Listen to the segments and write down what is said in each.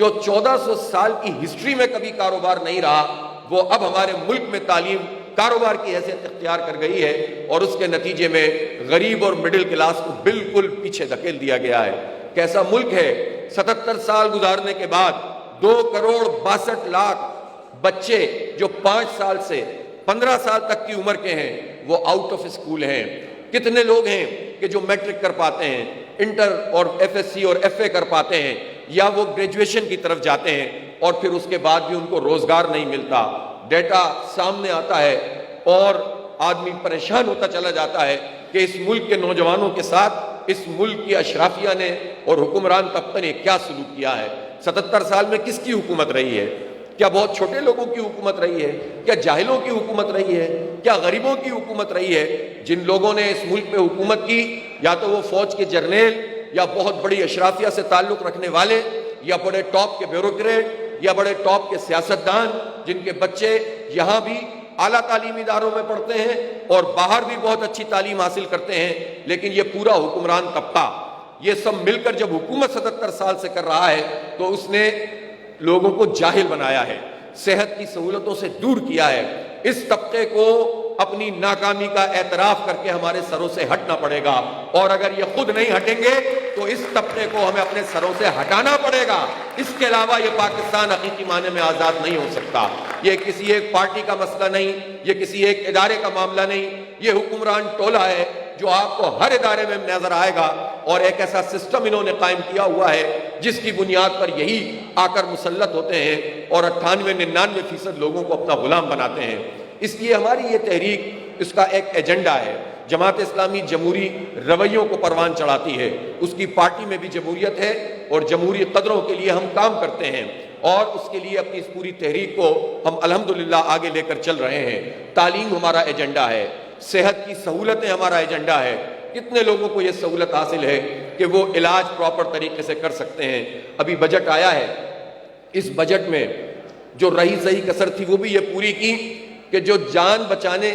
جو 1400 سال کی ہسٹری میں کبھی کاروبار نہیں رہا، وہ اب ہمارے ملک میں تعلیم کاروبار کی حیثیت اختیار کر گئی ہے، اور اس کے نتیجے میں غریب اور مڈل کلاس کو بالکل پیچھے دھکیل دیا گیا ہے۔ کیسا ملک ہے؟ 77 سال گزارنے کے بعد 2,62,00,000 بچے جو 5 سال سے 15 سال تک کی عمر کے ہیں وہ آؤٹ آف اسکول ہیں۔ کتنے لوگ ہیں کہ جو میٹرک کر پاتے ہیں، انٹر اور ایف ایس سی اور ایف اے کر پاتے ہیں، یا وہ گریجویشن کی طرف جاتے ہیں اور پھر اس کے بعد بھی ان کو روزگار نہیں ملتا۔ ڈیٹا سامنے آتا ہے اور آدمی پریشان ہوتا چلا جاتا ہے کہ اس ملک کے نوجوانوں کے ساتھ اس ملک کی اشرافیہ نے اور حکمران طبقے نے کیا سلوک کیا ہے۔ 77 سال میں کس کی حکومت رہی ہے؟ کیا بہت چھوٹے لوگوں کی حکومت رہی ہے؟ کیا جاہلوں کی حکومت رہی ہے؟ کیا غریبوں کی حکومت رہی ہے؟ جن لوگوں نے اس ملک میں حکومت کی، یا تو وہ فوج کے جرنیل، یا بہت بڑی اشرافیہ سے تعلق رکھنے والے، یا بڑے ٹاپ کے بیوروکریٹ، یا بڑے ٹاپ کے سیاستدان، جن کے بچے یہاں بھی اعلیٰ تعلیمی اداروں میں پڑھتے ہیں اور باہر بھی بہت اچھی تعلیم حاصل کرتے ہیں، لیکن یہ پورا حکمران طبقہ یہ سب مل کر جب حکومت 77 سال سے کر رہا ہے تو اس نے لوگوں کو جاہل بنایا ہے، صحت کی سہولتوں سے دور کیا ہے۔ اس طبقے کو اپنی ناکامی کا اعتراف کر کے ہمارے سروں سے ہٹنا پڑے گا، اور اگر یہ خود نہیں ہٹیں گے تو اس طبقے کو ہمیں اپنے سروں سے ہٹانا پڑے گا۔ اس کے علاوہ یہ پاکستان حقیقی معنی میں آزاد نہیں ہو سکتا۔ یہ کسی ایک پارٹی کا مسئلہ نہیں، یہ کسی ایک ادارے کا معاملہ نہیں، یہ حکمران ٹولہ ہے جو آپ کو ہر ادارے میں نظر آئے گا، اور ایک ایسا سسٹم انہوں نے قائم کیا ہوا ہے جس کی بنیاد پر یہی آ کر مسلط ہوتے ہیں اور 98-99% لوگوں کو اپنا غلام بناتے ہیں۔ اس لیے ہماری یہ تحریک، اس کا ایک ایجنڈا ہے۔ جماعت اسلامی جمہوری رویوں کو پروان چڑھاتی ہے، اس کی پارٹی میں بھی جمہوریت ہے اور جمہوری قدروں کے لیے ہم کام کرتے ہیں، اور اس کے لیے اپنی اس پوری تحریک کو ہم الحمدللہ آگے لے کر چل رہے ہیں۔ تعلیم ہمارا ایجنڈا ہے، صحت کی سہولتیں ہمارا ایجنڈا ہے۔ کتنے لوگوں کو یہ سہولت حاصل ہے کہ وہ علاج پراپر طریقے سے کر سکتے ہیں؟ ابھی بجٹ آیا ہے، اس بجٹ میں جو رہی سہی کسر تھی وہ بھی یہ پوری کی کہ جو جان بچانے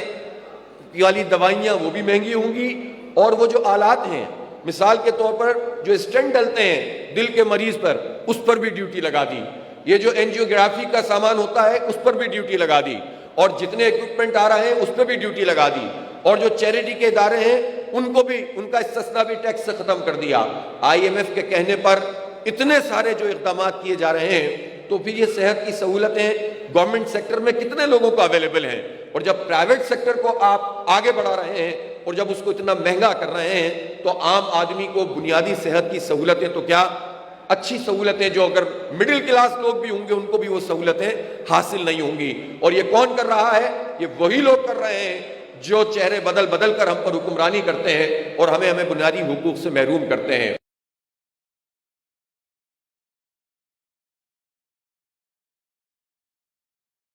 والی دوائیاں وہ بھی مہنگی ہوں گی، اور وہ جو آلات ہیں، مثال کے طور پر جو اسٹینٹ ڈلتے ہیں دل کے مریض پر، اس پر بھی ڈیوٹی لگا دی۔ یہ جو اینجیوگرافی کا سامان ہوتا ہے اس پر بھی ڈیوٹی لگا دی، اور جتنے ایکوپمنٹ آ رہے ہیں اس پہ بھی ڈیوٹی لگا دی، اور جو چیریٹی کے ادارے ہیں ان کو بھی ان کا استثناء بھی ٹیکس سے ختم کر دیا۔ آئی ایم ایف کے کہنے پر اتنے سارے جو اقدامات کیے جا رہے ہیں، تو پھر یہ صحت کی سہولتیں گورنمنٹ سیکٹر میں کتنے لوگوں کو اویلیبل ہیں، اور جب پرائیویٹ سیکٹر کو آپ آگے بڑھا رہے ہیں اور جب اس کو اتنا مہنگا کر رہے ہیں، تو عام آدمی کو بنیادی صحت کی سہولتیں تو کیا، اچھی سہولتیں جو اگر مڈل کلاس لوگ بھی ہوں گے ان کو بھی وہ سہولتیں حاصل نہیں ہوں گی۔ اور یہ کون کر رہا ہے؟ یہ وہی لوگ کر رہے ہیں جو چہرے بدل بدل کر ہم پر حکمرانی کرتے ہیں اور ہمیں بنیادی حقوق سے محروم کرتے ہیں۔